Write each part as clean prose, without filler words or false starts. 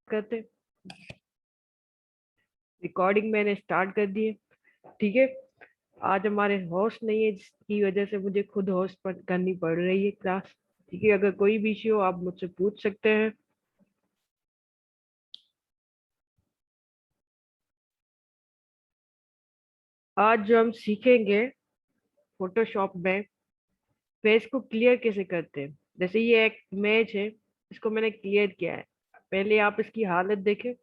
करते। रिकॉर्डिंग मैंने स्टार्ट कर दी है। ठीक है, आज हमारे होस्ट नहीं है जिसकी वजह से मुझे खुद होस्ट करनी पड़ रही है क्लास। ठीक है, अगर कोई भी इश्यू हो आप मुझसे पूछ सकते हैं। आज जो हम सीखेंगे फोटोशॉप में फेस को क्लियर कैसे करते हैं। जैसे ये एक इमेज है, इसको मैंने क्लियर किया है। पहले आप इसकी हालत देखें।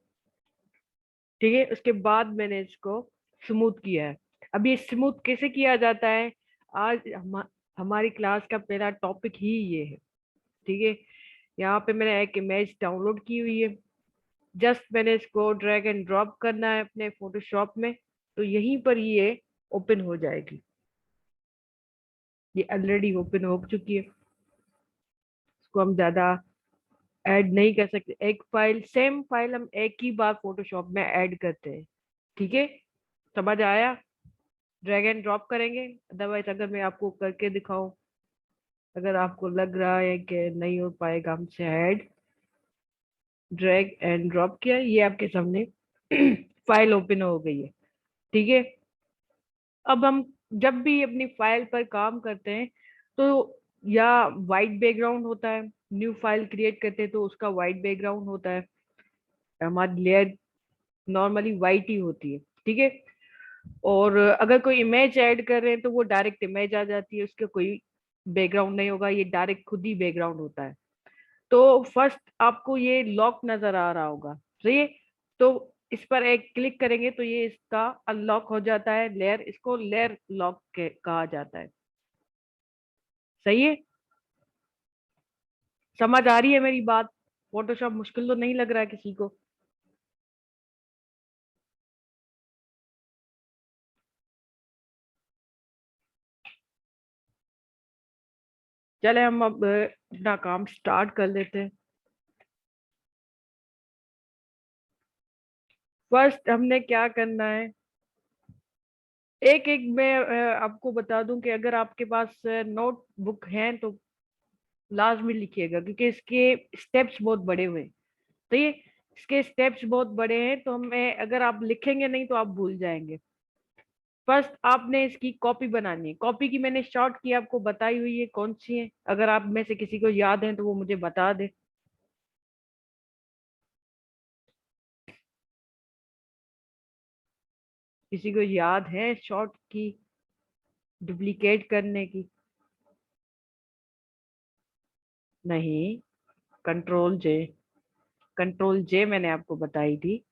ठीक है, उसके बाद मैंने इसको स्मूथ किया है। अब ये स्मूथ कैसे किया जाता है, आज हमारी क्लास का पहला टॉपिक ही ये है। ठीक है, यहाँ पे मैंने एक इमेज डाउनलोड की हुई है। जस्ट मैंने इसको ड्रैग एंड ड्रॉप करना है अपने फोटोशॉप में, तो यहीं पर ये ओपन हो जाएगी। ये ऑलरेडी ओपन हो चुकी है, इसको हम ज्यादा ऐड नहीं कर सकते। एक फाइल, सेम फाइल हम एक ही बार फोटोशॉप में ऐड करते हैं। ठीक है, समझ आया। ड्रैग एंड ड्रॉप करेंगे, अदरवाइज अगर मैं आपको करके दिखाऊं, अगर आपको लग रहा है कि नहीं हो पाएगा हमसे ऐड, ड्रैग एंड ड्रॉप किया, ये आपके सामने फाइल ओपन हो गई है। ठीक है, अब हम जब भी अपनी फाइल पर काम करते हैं तो या वाइट बैकग्राउंड होता है, न्यू फाइल क्रिएट करते हैं तो उसका वाइट बैकग्राउंड होता है। हमारी लेयर नॉर्मली वाइट ही होती है। ठीक है, और अगर कोई इमेज ऐड कर रहे हैं तो वो डायरेक्ट इमेज आ जाती है, उसका कोई बैकग्राउंड नहीं होगा, ये डायरेक्ट खुद ही बैकग्राउंड होता है। तो फर्स्ट आपको ये लॉक नजर आ रहा होगा, सही है। तो इस पर एक क्लिक करेंगे तो ये इसका अनलॉक हो जाता है लेयर, इसको लेयर लॉक कहा जाता है। सही है, समझ आ रही है मेरी बात। फोटोशॉप मुश्किल तो नहीं लग रहा है किसी को। चले हम अब अपना काम स्टार्ट कर लेते हैं। फर्स्ट हमने क्या करना है, एक एक मैं आपको बता दूं कि अगर आपके पास नोटबुक है तो लाजमी लिखिएगा, क्योंकि इसके स्टेप्स बहुत बड़े हुए हैं। तो ये इसके स्टेप्स बहुत बड़े हैं, तो हमें अगर आप लिखेंगे नहीं तो आप भूल जाएंगे। फर्स्ट आपने इसकी कॉपी बनानी है। कॉपी की मैंने शॉर्ट की आपको बताई हुई है कौन सी है, अगर आप में से किसी को याद है तो वो मुझे बता दे। किसी को याद है शॉर्ट की डुप्लीकेट करने की? नहीं, कंट्रोल जे। कंट्रोल जे मैंने आपको बताई थी।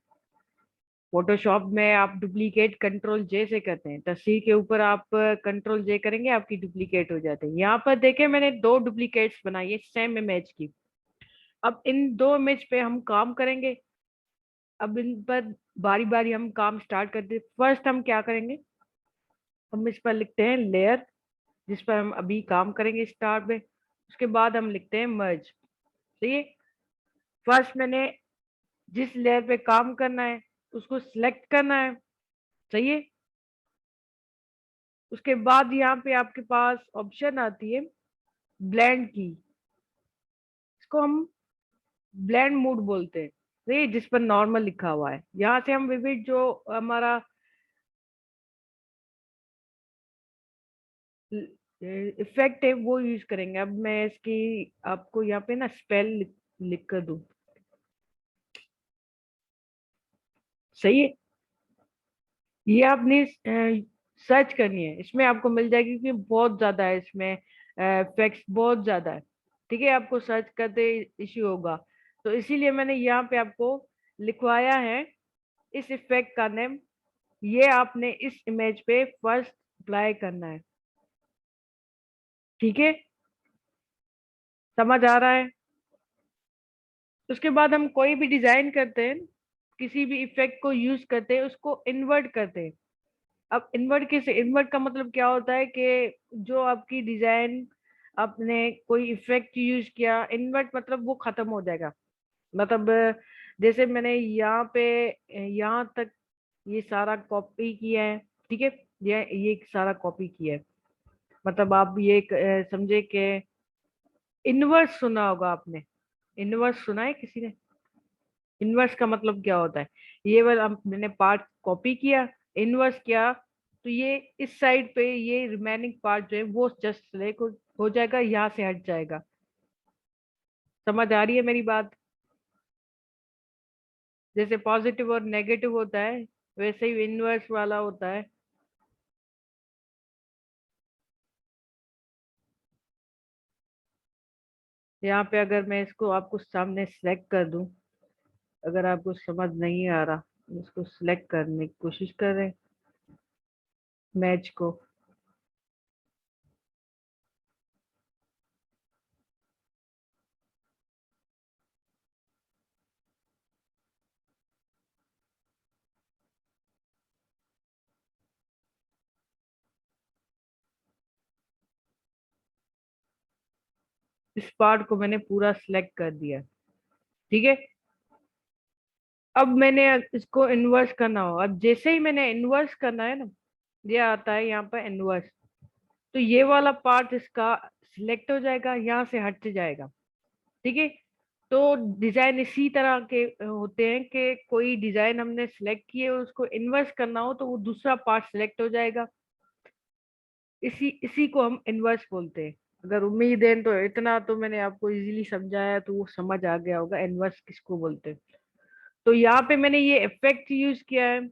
फोटोशॉप में आप डुप्लीकेट कंट्रोल जे से करते हैं, तस्वीर के ऊपर आप कंट्रोल जे करेंगे आपकी डुप्लीकेट हो जाते हैं। यहाँ पर देखें मैंने दो डुप्लीकेट्स बनाई है सेम इमेज की। अब इन दो इमेज पे हम काम करेंगे। अब इन पर बारी बारी हम काम स्टार्ट करते हैं। फर्स्ट हम क्या करेंगे, हम इस पर लिखते हैं लेयर, जिस पर हम अभी काम करेंगे स्टार्ट में। उसके बाद हम लिखते हैं मर्ज। सही है, फर्स्ट मैंने जिस लेयर पे काम करना है उसको सिलेक्ट करना है। सही है, उसके बाद यहाँ पे आपके पास ऑप्शन आती है ब्लेंड की, इसको हम ब्लेंड मोड बोलते हैं। सही है, जिस पर नॉर्मल लिखा हुआ है, यहाँ से हम विविड जो हमारा इफेक्ट है वो यूज करेंगे। अब मैं इसकी आपको यहाँ पे ना स्पेल लिख कर दूं। सही है, ये आपने सर्च करनी है, इसमें आपको मिल जाएगी क्योंकि बहुत ज्यादा है इसमें, फैक्ट्स बहुत ज्यादा है। ठीक है, आपको सर्च करते इश्यू होगा, तो इसीलिए मैंने यहाँ पे आपको लिखवाया है इस इफेक्ट का नेम। ये आपने इस इमेज पे फर्स्ट अप्लाई करना है। ठीक है, समझ आ रहा है। उसके बाद हम कोई भी डिजाइन करते हैं, किसी भी इफेक्ट को यूज करते हैं, उसको इन्वर्ट करते हैं। अब इन्वर्ट कैसे, इन्वर्ट का मतलब क्या होता है कि जो आपकी डिजाइन, आपने कोई इफेक्ट यूज किया, इन्वर्ट मतलब वो खत्म हो जाएगा। मतलब जैसे मैंने यहाँ पे यहाँ तक ये सारा कॉपी किया है। ठीक है, ये सारा कॉपी किया है। मतलब आप ये समझे कि इनवर्स सुना होगा आपने, इनवर्स सुना है किसी ने? इनवर्स का मतलब क्या होता है, ये वाला मैंने पार्ट कॉपी किया, इनवर्स किया, तो ये इस साइड पे ये रिमेनिंग पार्ट जो है वो जस्ट सिलेक्ट हो जाएगा, यहाँ से हट जाएगा। समझ आ रही है मेरी बात? जैसे पॉजिटिव और नेगेटिव होता है, वैसे ही इनवर्स वाला होता है। यहाँ पे अगर मैं इसको आपको सामने सिलेक्ट कर दूं, अगर आपको समझ नहीं आ रहा, इसको सिलेक्ट करने की कोशिश करें मैच को। इस पार्ट को मैंने पूरा सिलेक्ट कर दिया, ठीक है। अब मैंने इसको इन्वर्स करना हो, अब जैसे ही मैंने इन्वर्स करना है ना, ये आता है यहाँ पर इन्वर्स, तो ये वाला पार्ट इसका सिलेक्ट हो जाएगा, यहाँ से हट जाएगा, ठीक है। तो डिजाइन इसी तरह के होते हैं कि कोई डिजाइन हमने सिलेक्ट किए और उसको इन्वर्स करना हो तो वो दूसरा पार्ट सिलेक्ट हो जाएगा। इसी इसी को हम इन्वर्स बोलते हैं। अगर उम्मीद है तो इतना तो मैंने आपको इजीली समझाया, तो वो समझ आ गया होगा इन्वर्स किसको बोलते हैं। तो यहाँ पे मैंने ये इफेक्ट यूज किया है,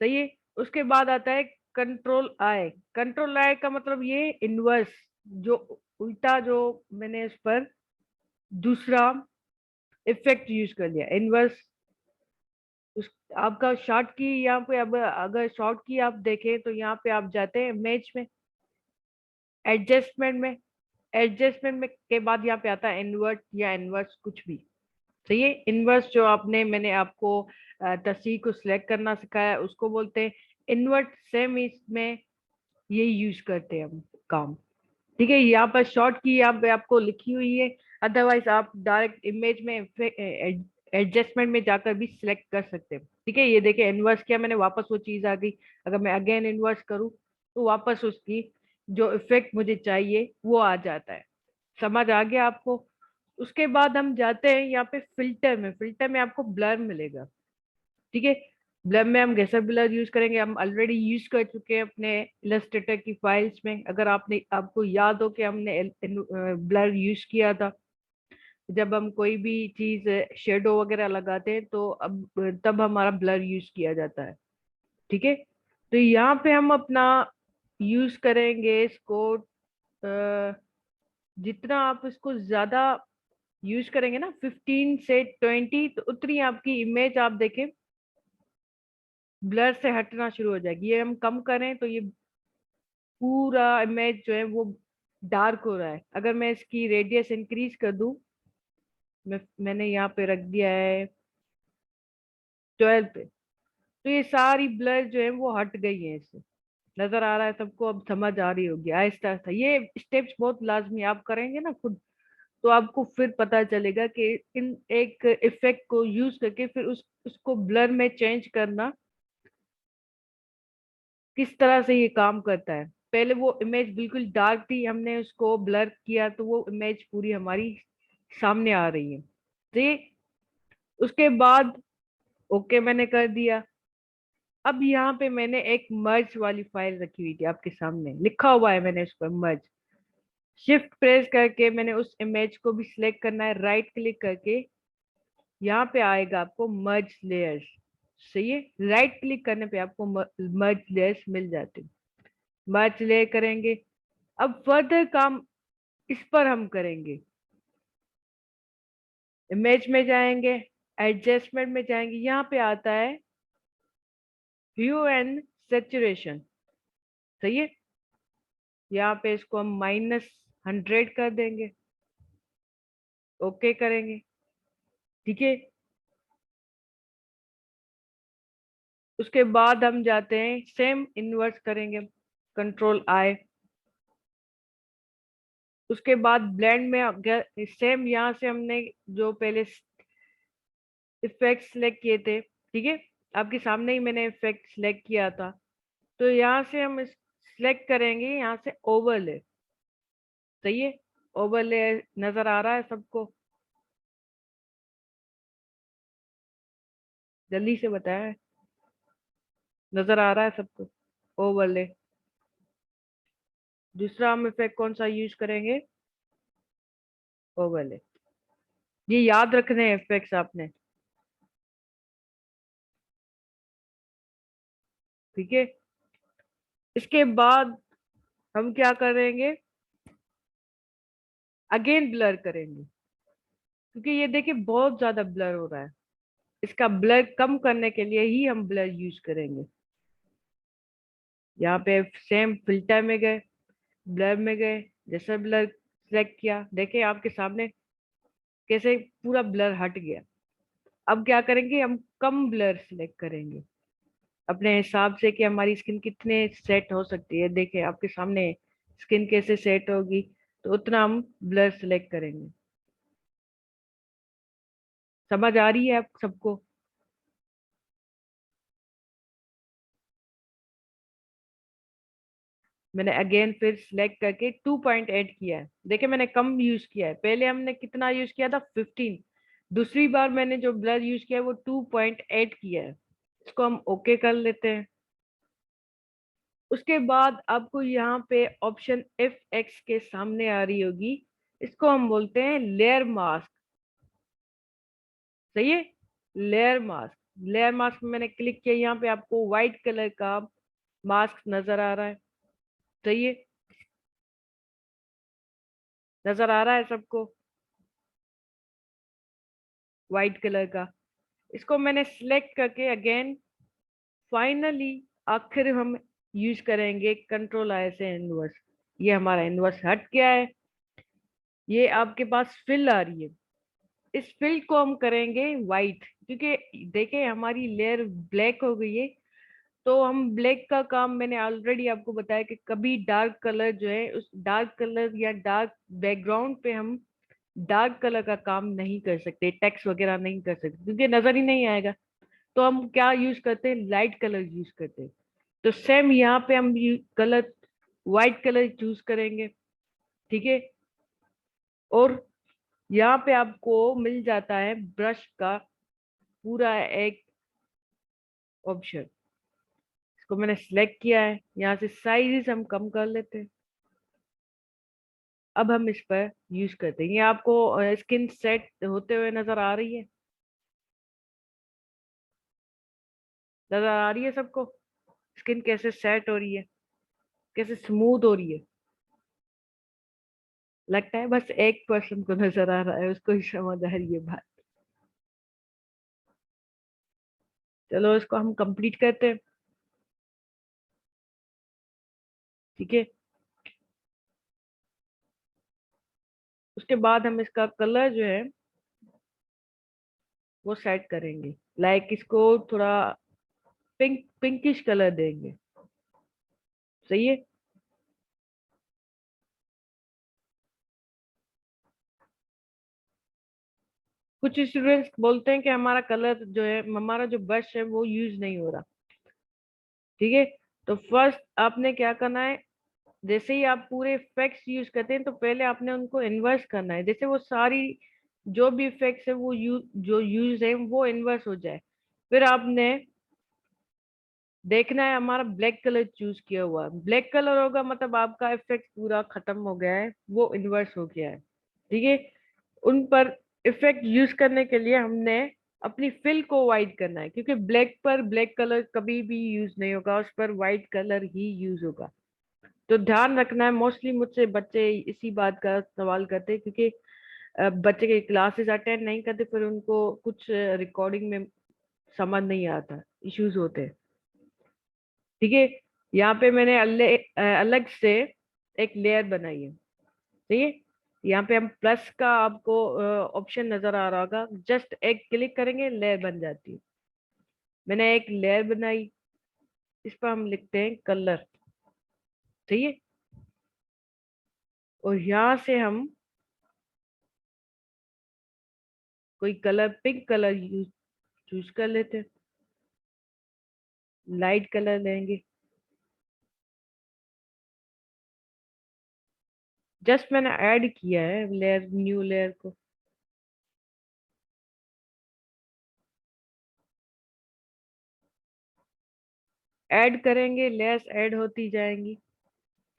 सही है। उसके बाद आता है कंट्रोल आई। कंट्रोल आई का मतलब ये इन्वर्स, जो उल्टा जो मैंने इस पर दूसरा इफेक्ट यूज कर लिया इन्वर्स। उस आपका शॉर्ट की यहाँ पे, अब अगर शॉर्ट की आप देखें तो यहाँ पे आप जाते हैं इमेज में, एडजस्टमेंट में, एडजस्टमेंट में के बाद यहाँ पे आता है इन्वर्ट या इन्वर्स कुछ भी, सही है। इन्वर्स जो आपने मैंने आपको तस्वीर को सिलेक्ट करना सिखाया उसको बोलते हैं इन्वर्ट। सेम इसमें ये यूज करते हैं हम काम, ठीक है। यहाँ पर शॉर्ट की यहाँ पे आपको लिखी हुई है, अदरवाइज आप डायरेक्ट इमेज में एडजस्टमेंट में जाकर भी सिलेक्ट कर सकते हैं, ठीक है। ये देखिए इन्वर्स किया मैंने, वापस वो चीज आ गई। अगर मैं अगेन इन्वर्स करूँ तो वापस उसकी जो इफेक्ट मुझे चाहिए वो आ जाता है। समझ आ गया आपको? उसके बाद हम जाते हैं यहाँ पे फिल्टर में। फिल्टर में आपको ब्लर मिलेगा, ठीक है। ब्लर में हम कैसा ब्लर यूज करेंगे, हम ऑलरेडी यूज कर चुके हैं अपने इलस्ट्रेटर की फाइल्स में। अगर आपने आपको याद हो कि हमने ब्लर यूज किया था जब हम कोई भी चीज शेडो वगैरह लगाते हैं, तो अब तब हमारा ब्लर यूज किया जाता है, ठीक है। तो यहाँ पे हम अपना यूज करेंगे इसको, जितना आप इसको ज्यादा यूज करेंगे ना, 15 से 20, तो उतनी आपकी इमेज आप देखें ब्लर से हटना शुरू हो जाएगी। ये हम कम करें तो ये पूरा इमेज जो है वो डार्क हो रहा है। अगर मैं इसकी रेडियस इंक्रीज कर दूं, मैंने यहाँ पे रख दिया है 12 पे, तो ये सारी ब्लर जो है वो हट गई है इससे। नजर आ रहा है सबको? अब समझ आ रही होगी आहिस्ता आहिस्ता। ये स्टेप्स बहुत लाजमी आप करेंगे ना खुद, तो आपको फिर पता चलेगा कि इन एक इफेक्ट को यूज करके फिर उसको ब्लर में चेंज करना किस तरह से ये काम करता है। पहले वो इमेज बिल्कुल डार्क थी, हमने उसको ब्लर किया तो वो इमेज पूरी हमारी सामने आ रही है, ठीक। उसके बाद ओके मैंने कर दिया। अब यहाँ पे मैंने एक मर्ज वाली फाइल रखी हुई थी आपके सामने, लिखा हुआ है मैंने उस पर मर्ज। शिफ्ट प्रेस करके मैंने उस इमेज को भी सिलेक्ट करना है, राइट क्लिक करके यहाँ पे आएगा आपको मर्ज लेयर्स, सही है। राइट क्लिक करने पे आपको मर्ज लेयर्स मिल जाते हैं। मर्ज लेयर करेंगे। अब फर्दर काम इस पर हम करेंगे, इमेज में जाएंगे, एडजस्टमेंट में जाएंगे, यहाँ पे आता है ह्यू एंड सेचुरेशन, सही है। यहाँ पे इसको हम -100 कर देंगे, ओके करेंगे, ठीक है। उसके बाद हम जाते हैं सेम इन्वर्स करेंगे, कंट्रोल आई। उसके बाद ब्लेंड में अगर सेम यहाँ से हमने जो पहले इफेक्ट सिलेक्ट किए थे, ठीक है, आपके सामने ही मैंने इफेक्ट सिलेक्ट किया था, तो यहाँ से हम सिलेक्ट करेंगे यहाँ से ओवरले, सही है। ओवरले नजर आ रहा है सबको? जल्दी से बताया, नजर आ रहा है सबको? ओवरले। दूसरा हम इफेक्ट कौन सा यूज करेंगे? ओवरले। ये याद रखने हैं इफेक्ट्स आपने, ठीक है। इसके बाद हम क्या करेंगे? अगेन ब्लर करेंगे, क्योंकि ये देखिए बहुत ज्यादा ब्लर हो रहा है। इसका ब्लर कम करने के लिए ही हम ब्लर यूज करेंगे। यहाँ पे सेम फिल्टर में गए, ब्लर में गए, जैसे ब्लर सेलेक्ट किया, देखे आपके सामने कैसे पूरा ब्लर हट गया। अब क्या करेंगे? हम कम ब्लर सिलेक्ट करेंगे अपने हिसाब से कि हमारी स्किन कितने सेट हो सकती है। देखे आपके सामने स्किन कैसे सेट होगी, तो उतना हम ब्लर सिलेक्ट करेंगे। समझ आ रही है आप सबको? मैंने अगेन फिर सिलेक्ट करके 2.8 किया है। देखिए मैंने कम यूज किया है, पहले हमने कितना यूज किया था? 15। दूसरी बार मैंने जो ब्लर यूज किया है वो 2.8 किया है। इसको हम ओके कर लेते हैं। उसके बाद आपको यहाँ पे ऑप्शन एफ एक्स के सामने आ रही होगी, इसको हम बोलते हैं लेयर मास्क। सही है, लेयर मास्क। लेयर मास्क में मैंने क्लिक किया, यहाँ पे आपको व्हाइट कलर का मास्क नजर आ रहा है। सही है, नजर आ रहा है सबको? व्हाइट कलर का। इसको मैंने सिलेक्ट करके अगेन फाइनली आखिर हम यूज करेंगे कंट्रोल आई से इनवर्स। ये हमारा इनवर्स हट गया है। ये आपके पास फिल आ रही है, इस फिल को हम करेंगे वाइट, क्योंकि देखें हमारी लेयर ब्लैक हो गई है। तो हम ब्लैक का काम, मैंने ऑलरेडी आपको बताया कि कभी डार्क कलर जो है उस डार्क कलर या डार्क बैकग्राउंड पे हम डार्क कलर का काम नहीं कर सकते, टेक्स्ट वगैरह नहीं कर सकते, क्योंकि नजर ही नहीं आएगा। तो हम क्या यूज करते हैं? लाइट कलर यूज करते हैं। तो सेम यहाँ पे हम कलर व्हाइट कलर चूज करेंगे, ठीक है। और यहाँ पे आपको मिल जाता है ब्रश का पूरा एक ऑप्शन। इसको मैंने सिलेक्ट किया है, यहाँ से साइज हम कम कर लेते हैं। अब हम इस पर यूज करते हैं। ये आपको स्किन सेट होते हुए नजर आ रही है? नजर आ रही है सबको स्किन कैसे सेट हो रही है, कैसे स्मूथ हो रही है? लगता है बस एक पर्सन को नजर आ रहा है, उसको ही समझ आ रही है बात। चलो इसको हम कंप्लीट करते हैं, ठीक है। उसके बाद हम इसका कलर जो है वो सेट करेंगे, लाइक इसको थोड़ा पिंकिश कलर देंगे। सही है। कुछ स्टूडेंट्स बोलते हैं कि हमारा कलर जो है, हमारा जो ब्रश है वो यूज नहीं हो रहा, ठीक है। तो फर्स्ट आपने क्या करना है? जैसे ही आप पूरे इफेक्ट्स यूज करते हैं तो पहले आपने उनको इन्वर्स करना है, जैसे वो सारी जो भी इफेक्ट्स है वो जो यूज है वो इन्वर्स हो जाए। फिर आपने देखना है हमारा ब्लैक कलर चूज किया हुआ है, ब्लैक कलर होगा मतलब आपका इफेक्ट पूरा खत्म हो गया है, वो इन्वर्स हो गया है, ठीक है। उन पर इफेक्ट यूज करने के लिए हमने अपनी फिल को वाइट करना है, क्योंकि ब्लैक पर ब्लैक कलर कभी भी यूज नहीं होगा, उस पर वाइट कलर ही यूज होगा। तो ध्यान रखना है, मोस्टली मुझसे बच्चे इसी बात का सवाल करते हैं, क्योंकि बच्चे के क्लासेस अटेंड नहीं करते, फिर उनको कुछ रिकॉर्डिंग में समझ नहीं आता, इश्यूज होते हैं, ठीक है। यहाँ पे मैंने अलग से एक लेयर बनाई है, ठीक है। यहाँ पे हम प्लस का आपको ऑप्शन नजर आ रहा होगा, जस्ट एक क्लिक करेंगे लेयर बन जाती है। मैंने एक लेयर बनाई, इस पर हम लिखते हैं कलर, ठीक है। और यहाँ से हम कोई colour, pink colour use choose कर लेते हैं, लाइट कलर लेंगे। जस्ट मैंने ऐड किया है लेयर, न्यू लेयर को। ऐड करेंगे, लेयर्स ऐड होती जाएंगी।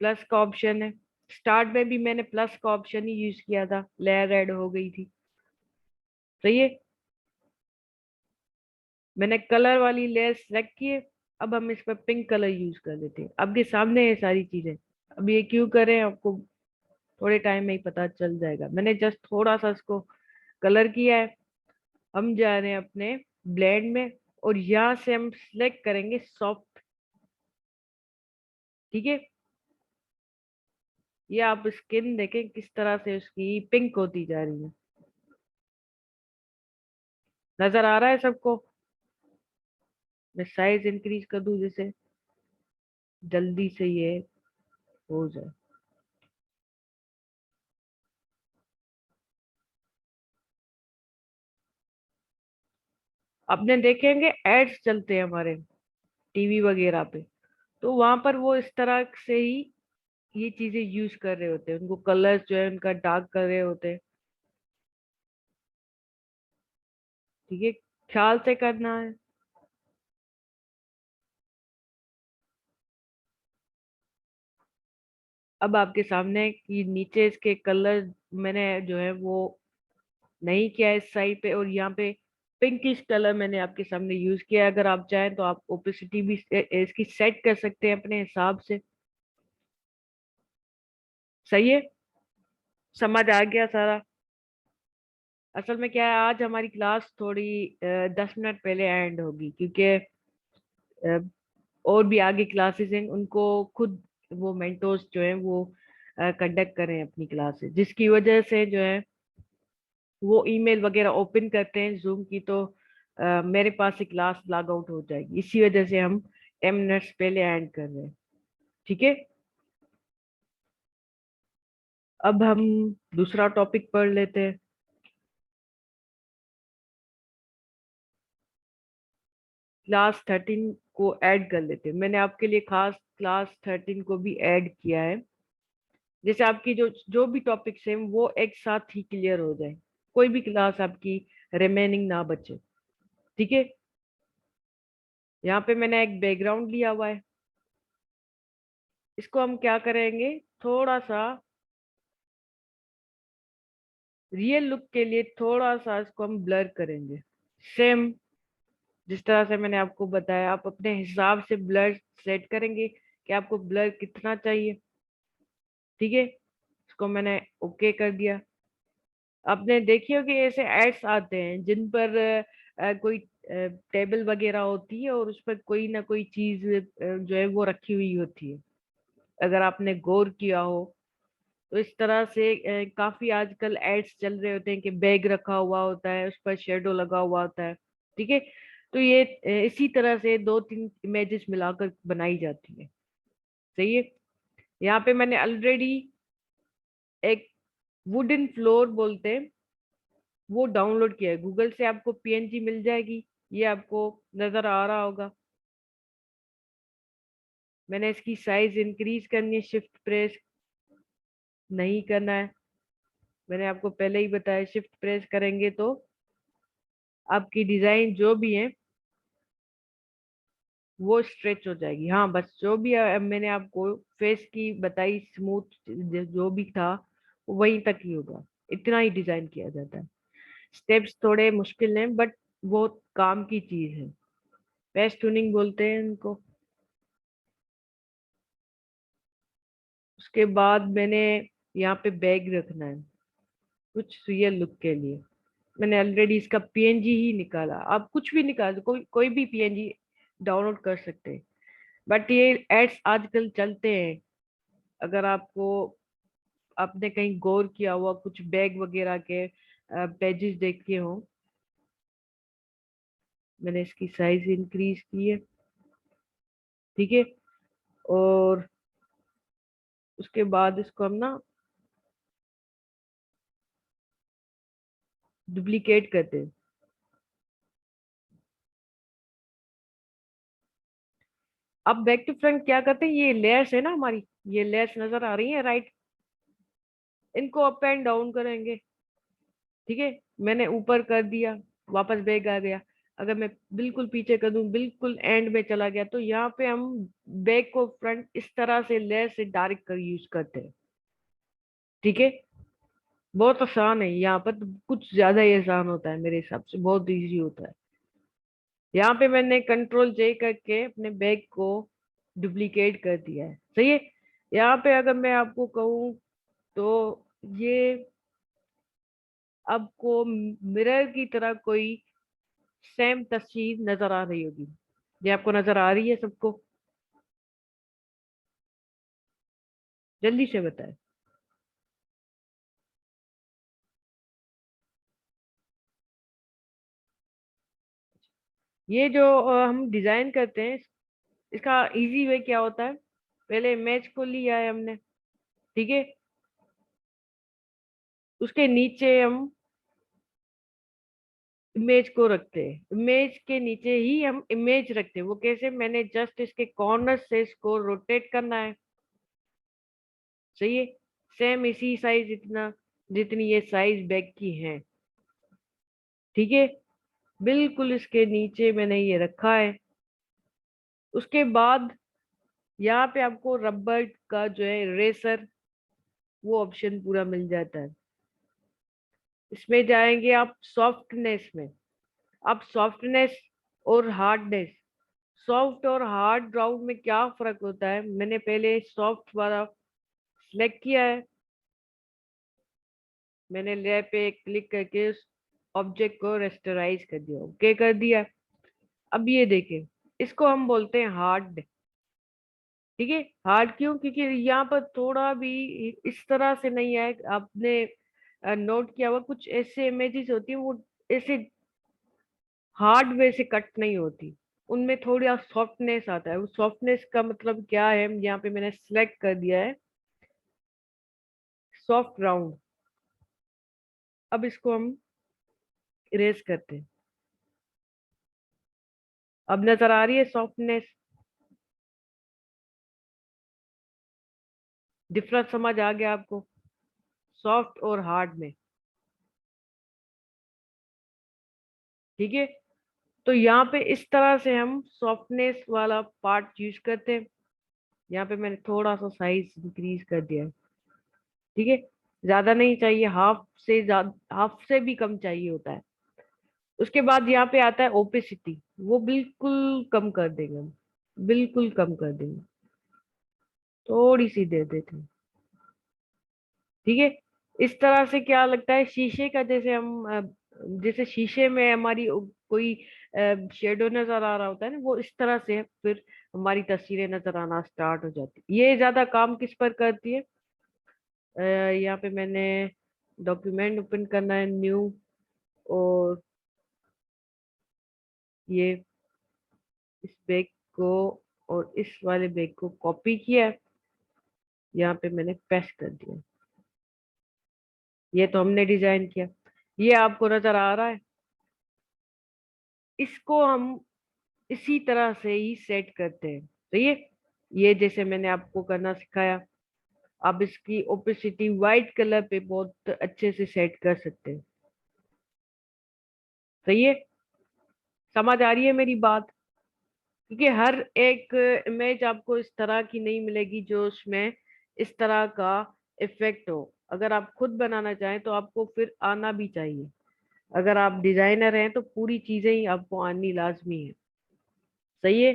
प्लस का ऑप्शन है, स्टार्ट में भी मैंने प्लस का ऑप्शन ही यूज किया था, लेयर ऐड हो गई थी। सही है। मैंने कलर वाली लेयर सेलेक्ट की है। अब हम इस पर पिंक कलर यूज कर देते हैं। आपके सामने ये सारी चीजें। अब ये क्यों करें, आपको थोड़े टाइम में ही पता चल जाएगा। मैंने जस्ट थोड़ा सा इसको कलर किया है। हम जा रहे हैं अपने ब्लेंड में, और यहाँ से हम सिलेक्ट करेंगे सॉफ्ट। ठीक है। ये आप स्किन देखें किस तरह से उसकी पिंक होती जा रही है। नजर आ रहा है सबको? मैं साइज इंक्रीज कर दूं जैसे, जल्दी से ये हो जाए। आपने देखेंगे एड्स चलते हैं हमारे टीवी वगैरह पे, तो वहां पर वो इस तरह से ही ये चीजें यूज कर रहे होते हैं, उनको कलर्स जो है उनका डार्क कर रहे होते हैं। ठीक है, ख्याल से करना है। अब आपके सामने कि नीचे इसके कलर मैंने जो है वो नहीं किया है इस साइड पे, और यहाँ पे पिंकिश कलर मैंने आपके सामने यूज किया है। अगर आप चाहें तो आप ओपेसिटी भी इसकी सेट कर सकते हैं अपने हिसाब से। सही है, समझ आ गया सारा? असल में क्या है, आज हमारी क्लास थोड़ी 10 मिनट पहले एंड होगी, क्योंकि और भी आगे क्लासेस हैं, उनको खुद वो मेंटोर्स जो हैं वो कंडक्ट करें अपनी क्लासेस, जिसकी वजह से जो है वो ईमेल वगैरह ओपन करते हैं जूम की, तो मेरे पास से क्लास लॉग आउट हो जाएगी। इसी वजह से हम 10 मिनट्स पहले एंड कर रहे हैं। ठीक है। अब हम दूसरा टॉपिक पढ़ लेते हैं। क्लास 13 को ऐड कर लेते हैं। मैंने आपके लिए खास क्लास 13 को भी ऐड किया है, जैसे आपकी जो जो भी टॉपिक्स हैं वो एक साथ ही क्लियर हो जाए, कोई भी क्लास आपकी रिमेनिंग ना बचे। ठीक है। यहाँ पे मैंने एक बैकग्राउंड लिया हुआ है। इसको हम क्या करेंगे, थोड़ा सा रियल लुक के लिए थोड़ा सा इसको हम ब्लर करेंगे। सेम जिस तरह से मैंने आपको बताया, आप अपने हिसाब से ब्लर सेट करेंगे कि आपको ब्लर कितना चाहिए। ठीक है, इसको मैंने ओके कर दिया। आपने देखी होगी ऐसे एड्स आते हैं जिन पर कोई टेबल वगैरह होती है और उस पर कोई ना कोई चीज जो है वो रखी हुई होती है। अगर आपने गौर किया हो तो इस तरह से काफी आजकल एड्स चल रहे होते हैं कि बैग रखा हुआ होता है, उस पर शेडो लगा हुआ होता है। ठीक है, तो ये इसी तरह से दो तीन इमेजेस मिलाकर बनाई जाती है। सही है। यहाँ पे मैंने ऑलरेडी एक वुडन फ्लोर बोलते हैं वो डाउनलोड किया है गूगल से, आपको पीएनजी मिल जाएगी। ये आपको नजर आ रहा होगा। मैंने इसकी साइज इंक्रीज करनी है, शिफ्ट प्रेस नहीं करना है। मैंने आपको पहले ही बताया, शिफ्ट प्रेस करेंगे तो आपकी डिजाइन जो भी है वो स्ट्रेच हो जाएगी। हाँ, बस जो भी मैंने आपको फेस की बताई स्मूथ जो भी था वो वहीं तक ही होगा। इतना ही डिजाइन किया जाता है। स्टेप्स थोड़े मुश्किल हैं बट वो काम की चीज है। फेस ट्यूनिंग बोलते हैं इनको। उसके बाद मैंने यहाँ पे बैग रखना है कुछ रियल लुक के लिए। मैंने ऑलरेडी इसका पीएनजी ही निकाला। आप कुछ भी निकाल, कोई कोई भी पीएनजी डाउनलोड कर सकते हैं। बट ये एड्स आजकल चलते हैं। अगर आपको आपने कहीं गौर किया हुआ कुछ बैग वगैरह के पेजेस देखे हो। मैंने इसकी साइज इंक्रीज की है। ठीक है, और उसके बाद इसको हम ना डुप्लीकेट करते हैं। अब बैक टू फ्रंट क्या करते हैं, ये लेयर्स है ना हमारी, ये लेयर्स नजर आ रही है राइट, इनको अप एंड डाउन करेंगे। ठीक है, मैंने ऊपर कर दिया, वापस बैग आ गया। अगर मैं बिल्कुल पीछे कर दूं, बिल्कुल एंड में चला गया, तो यहाँ पे हम बैक को फ्रंट इस तरह से लेयर से डायरेक्ट कर यूज करते हैं। ठीक है, बहुत आसान है यहाँ पर, तो कुछ ज्यादा ही आसान होता है मेरे हिसाब से, बहुत इजी होता है। यहाँ पे मैंने कंट्रोल जे करके अपने बैग को डुप्लीकेट कर दिया है, सही है। यहाँ पे अगर मैं आपको कहूँ तो ये आपको मिरर की तरह कोई सेम तस्वीर नजर आ रही होगी। ये आपको नजर आ रही है सबको? जल्दी से बताएं। ये जो हम डिजाइन करते हैं, इसका इजी वे क्या होता है? पहले इमेज को लिया है हमने, ठीक है, उसके नीचे हम इमेज को रखते हैं, इमेज के नीचे ही हम इमेज रखते हैं। वो कैसे? मैंने जस्ट इसके कॉर्नर से इसको रोटेट करना है, सही है। सेम इसी साइज, इतना जितनी ये साइज बैग की है, ठीक है। बिल्कुल इसके नीचे मैंने ये रखा है। उसके बाद यहाँ पे आपको रबर का जो है इरेजर, वो ऑप्शन पूरा मिल जाता है। इसमें जाएंगे आप सॉफ्टनेस में। अब सॉफ्टनेस और हार्डनेस, सॉफ्ट और हार्ड ग्राउंड में क्या फर्क होता है? मैंने पहले सॉफ्ट वाला सिलेक्ट किया है, मैंने लेयर पे क्लिक करके उस ऑब्जेक्ट को रेस्टराइज कर दिया, ओके कर दिया। अब ये देखें, इसको हम बोलते हैं हार्ड, ठीक है। हार्ड क्यों? क्योंकि यहाँ पर थोड़ा भी इस तरह से नहीं है। आपने नोट किया हुआ कुछ ऐसे इमेजेस होती है, वो ऐसे हार्ड वे से कट नहीं होती, उनमें थोड़ा सॉफ्टनेस आता है। वो सॉफ्टनेस का मतलब क्या है? यहाँ पे मैंने सिलेक्ट कर दिया है सॉफ्ट ग्राउंड। अब इसको हम इरेज करते हैं। अब नजर आ रही है सॉफ्टनेस? डिफरेंस समझ आ गया आपको सॉफ्ट और हार्ड में? ठीक है, तो यहाँ पे इस तरह से हम सॉफ्टनेस वाला पार्ट यूज करते हैं। यहाँ पे मैंने थोड़ा सा साइज इंक्रीज कर दिया है, ठीक है। ज्यादा नहीं चाहिए, हाफ से ज्यादा, हाफ से भी कम चाहिए होता है। उसके बाद यहाँ पे आता है ओपेसिटी, वो बिल्कुल कम कर देंगे हम, बिल्कुल कम कर देंगे, थोड़ी सी दे देते हैं, ठीक है। इस तरह से क्या लगता है शीशे का, जैसे हम जैसे शीशे में हमारी कोई शेडो नजर आ रहा होता है ना, वो इस तरह से फिर हमारी तस्वीरें नजर आना स्टार्ट हो जाती है। ये ज्यादा काम किस पर करती है? यहाँ पे मैंने डॉक्यूमेंट ओपन करना है, न्यू, और ये इस बैग को और इस वाले बैग को कॉपी किया, यहाँ पे मैंने पेस्ट कर दिया। ये तो हमने डिजाइन किया, ये आपको नजर आ रहा है। इसको हम इसी तरह से ही सेट करते हैं, तो ये जैसे मैंने आपको करना सिखाया। आप इसकी ओपेसिटी वाइट कलर पे बहुत अच्छे से सेट कर सकते हैं, सही है। समझ आ रही है मेरी बात? क्योंकि हर एक इमेज आपको इस तरह की नहीं मिलेगी जो उसमें इस तरह का इफेक्ट हो। अगर आप खुद बनाना चाहें तो आपको फिर आना भी चाहिए। अगर आप डिजाइनर हैं तो पूरी चीजें ही आपको आनी लाजमी है, सही है।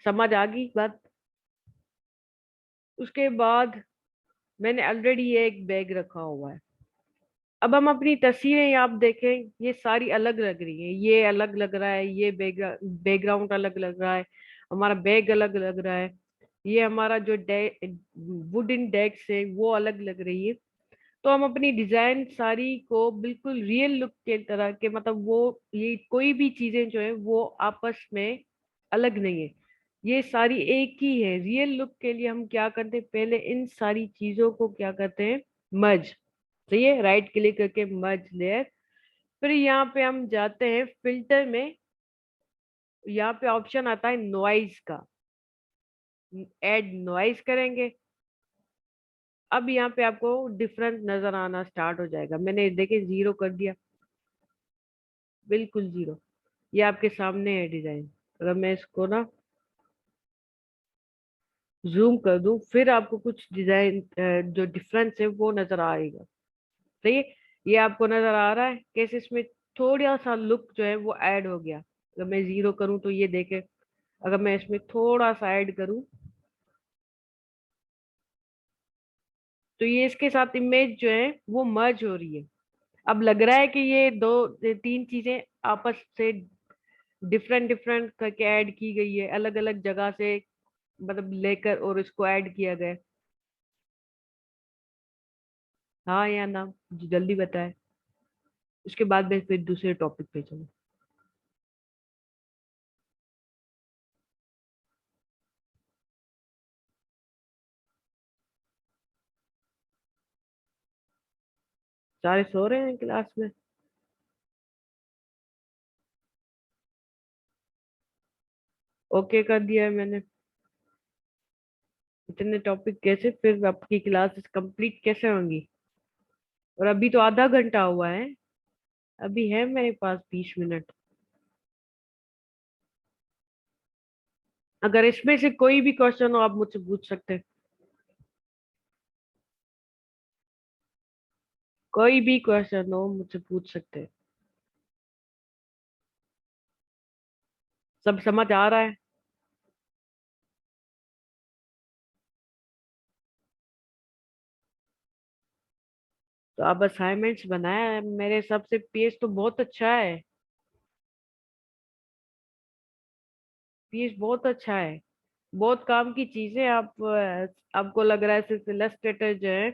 समझ आ गई बात? उसके बाद मैंने ऑलरेडी ये एक बैग रखा हुआ है। अब हम अपनी तस्वीरें आप देखें, ये सारी अलग लग रही है, ये अलग लग रहा है, ये बैकग्राउंड अलग लग रहा है, हमारा बैग अलग लग रहा है, ये हमारा जो वुडन डेस्क है वो अलग लग रही है। तो हम अपनी डिजाइन सारी को बिल्कुल रियल लुक के तरह के, मतलब वो ये कोई भी चीजें जो है वो आपस में अलग नहीं है, ये सारी एक ही है। रियल लुक के लिए हम क्या करते हैं? पहले इन सारी चीजों को क्या करते हैं? मर्ज, तो ये राइट क्लिक करके मर्ज लेयर, फिर यहाँ पे हम जाते हैं फिल्टर में। यहाँ पे ऑप्शन आता है नॉइज का, ऐड नॉइज करेंगे। अब यहाँ पे आपको डिफरेंस नजर आना स्टार्ट हो जाएगा। मैंने देखे जीरो कर दिया, बिल्कुल जीरो। ये आपके सामने है डिजाइन। अगर मैं इसको ना जूम कर दूं, फिर आपको कुछ डिजाइन जो डिफरेंस है वो नजर आएगा। सही है। ये आपको नजर आ रहा है कैसे इसमें थोड़ा सा लुक जो है वो ऐड हो गया। अगर मैं जीरो करूं तो ये देखे, अगर मैं इसमें थोड़ा सा ऐड करूं तो ये इसके साथ इमेज जो है वो मर्ज हो रही है। अब लग रहा है कि ये दो ये तीन चीजें आपस से डिफरेंट डिफरेंट करके ऐड की गई है, अलग अलग जगह से मतलब लेकर और इसको ऐड किया गया है। हाँ या ना, जी जल्दी बताए। उसके बाद मैं फिर दूसरे टॉपिक पे चलूँ। सारे सो रहे हैं क्लास में। ओके कर दिया है मैंने। इतने टॉपिक कैसे, फिर आपकी क्लासेस कंप्लीट कैसे होंगी? और अभी तो आधा घंटा हुआ है, अभी है मेरे पास 20 मिनट। अगर इसमें से कोई भी क्वेश्चन हो आप मुझसे पूछ सकते हैं। कोई भी क्वेश्चन हो मुझसे पूछ सकते हैं। सब समझ आ रहा है? तो आप असाइनमेंट्स बनाया है, मेरे हिसाब से पीएच तो बहुत अच्छा है। पीएच बहुत अच्छा है। बहुत काम की चीजें आप आपको लग रहा है सिर्फ इलस्ट्रेटर जो है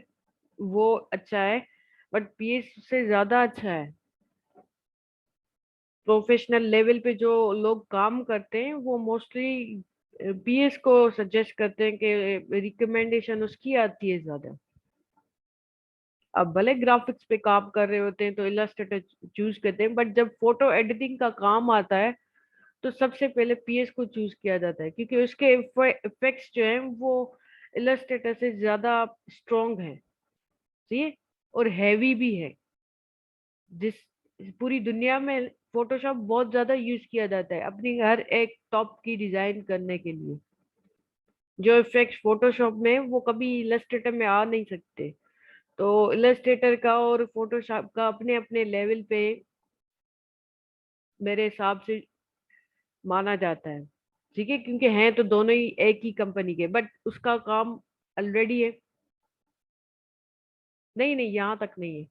वो अच्छा है, बट पीएच से ज्यादा अच्छा है। प्रोफेशनल लेवल पे जो लोग काम करते हैं वो मोस्टली पीएस को सजेस्ट करते हैं कि रिकमेंडेशन उसकी आती है ज्यादा। अब भले ग्राफिक्स पे काम कर रहे होते हैं तो इलस्ट्रेटर चूज करते हैं, बट जब फोटो एडिटिंग का काम आता है तो सबसे पहले पीएस को चूज किया जाता है, क्योंकि उसके इफेक्ट्स जो हैं वो इलस्ट्रेटर से ज्यादा स्ट्रोंग है। ठीक है। और हैवी भी है। जिस पूरी दुनिया में फोटोशॉप बहुत ज्यादा यूज किया जाता है अपनी हर एक टॉप की डिजाइन करने के लिए। जो इफेक्ट फोटोशॉप में वो कभी इलस्ट्रेटर में आ नहीं सकते। तो इलस्ट्रेटर का और फोटोशॉप का अपने अपने लेवल पे मेरे हिसाब से माना जाता है। ठीक है, क्योंकि हैं तो दोनों ही एक ही कंपनी के, बट उसका काम ऑलरेडी है। नहीं नहीं, यहाँ तक नहीं है।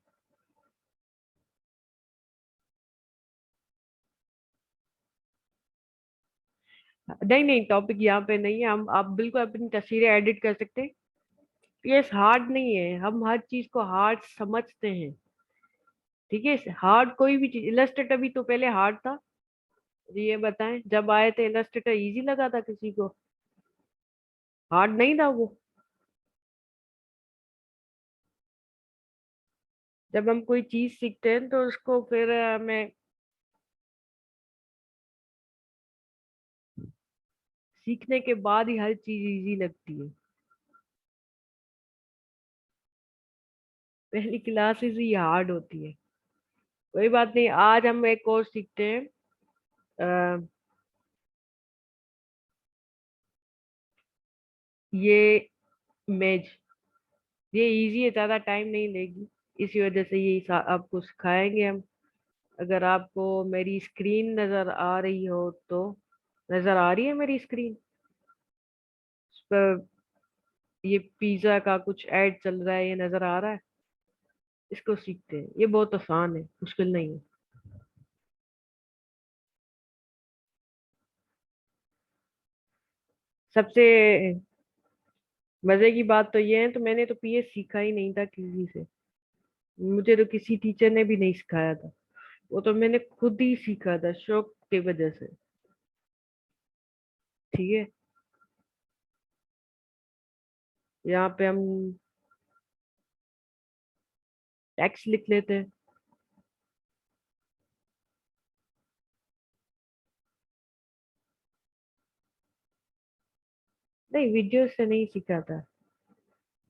नहीं नहीं, टॉपिक यहाँ पे नहीं है। हम आप बिल्कुल अपनी तस्वीरें एडिट कर सकते हैं। ये हार्ड नहीं है, हम हर चीज को हार्ड समझते हैं। ठीक है, हार्ड कोई भी चीज, इलस्ट्रेटर भी तो पहले हार्ड था। जी ये बताएं, जब आए थे इलस्ट्रेटर इजी लगा था किसी को? हार्ड नहीं था वो। जब हम कोई चीज सीखते हैं तो उसको फिर हमें सीखने के बाद ही हर चीज इजी लगती है। पहली क्लासेस ही हार्ड होती है। कोई बात नहीं, आज हम एक कोर्स सीखते हैं। अ, ये इमेज, ये इजी है, ज्यादा टाइम नहीं लेगी। इसी वजह से ये आपको सिखाएंगे हम। अगर आपको मेरी स्क्रीन नजर आ रही हो तो, नजर आ रही है मेरी स्क्रीन? उस पर ये पिज्जा का कुछ ऐड चल रहा है, ये नजर आ रहा है? इसको सीखते हैं, ये बहुत आसान है, मुश्किल नहीं है। सबसे मजे की बात तो ये है, तो मैंने तो पीएस सीखा ही नहीं था किसी से। मुझे तो किसी टीचर ने भी नहीं सिखाया था। वो तो मैंने खुद ही सीखा था शौक की वजह से। ठीक है। यहाँ पे हम टेक्स्ट लिख लेते हैं। नहीं, वीडियो से नहीं सीखा था।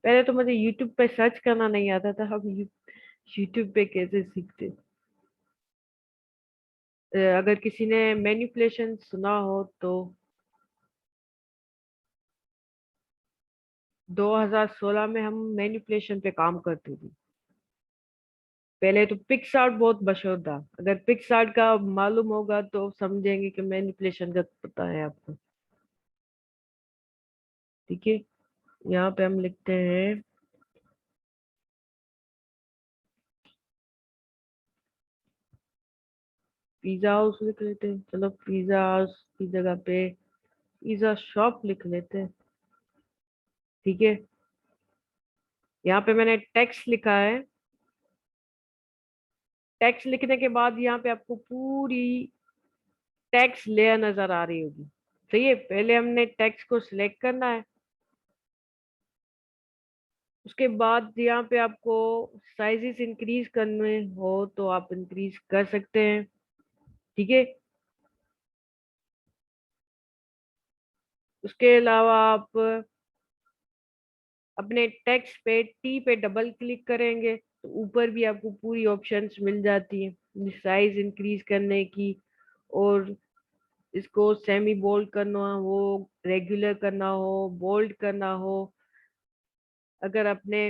पहले तो मुझे यूट्यूब पे सर्च करना नहीं आता था, हम यूट्यूब पे कैसे सीखते? अगर किसी ने मैनिपुलेशन सुना हो तो 2016 में हम मैनिपुलेशन पे काम करते थे। पहले तो पिक्सआर्ट बहुत मशहूर था, अगर पिक्सआर्ट का मालूम होगा तो समझेंगे कि मैनिपुलेशन का पता है आपको। ठीक है, यहाँ पे हम लिखते हैं पिज्जा हाउस लिख लेते हैं, चलो पिज्जा हाउस की जगह पे पिज्जा शॉप लिख लेते हैं। ठीक है, यहाँ पे मैंने टेक्स्ट लिखा है। टेक्स्ट लिखने के बाद यहाँ पे आपको पूरी टेक्स्ट लेयर नजर आ रही होगी। सही है, पहले हमने टेक्स्ट को सिलेक्ट करना है। उसके बाद यहाँ पे आपको साइजेस इंक्रीज करने हो तो आप इंक्रीज कर सकते हैं। ठीक है, उसके अलावा आप अपने टेक्स्ट पे टी पे डबल क्लिक करेंगे तो ऊपर भी आपको पूरी ऑप्शंस मिल जाती है साइज इंक्रीज करने की, और इसको सेमी बोल्ड करना हो, रेगुलर करना हो, बोल्ड करना हो, अगर अपने